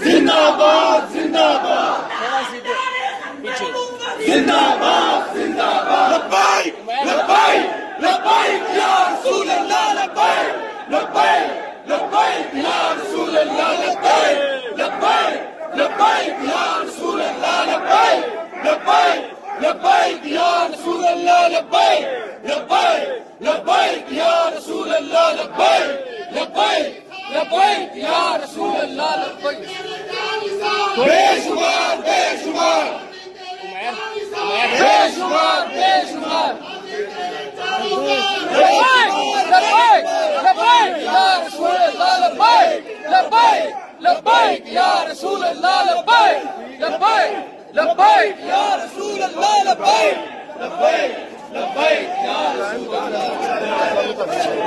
जिंदाबाद जिंदाबाद जिंदाबाद जिंदाबाद लब्बैक लब्बैक लब्बैक या रसूल अल्लाह लब्बैक लब्बैक लब्बैक या रसूल अल्लाह लब्बैक लब्बैक लब्बैक या रसूल अल्लाह लब्बैक लब्बैक लब्बैक या रसूल अल्लाह लब्बैक लब्बैक लब्बैक या रसूल अल्लाह लब्बैक लब्बैक लब्बैक या रसूल अल्लाह लब्बैक बेशुमार बेशुमार बेशुमार बेशुमार लब्बैक लब्बैक या रसूल अल्लाह लब्बैक लब्बैक लब्बैक या रसूल अल्लाह लब्बैक लब्बैक लब्बैक या रसूल अल्लाह लब्बैक लब्बैक लब्बैक या रसूल अल्लाह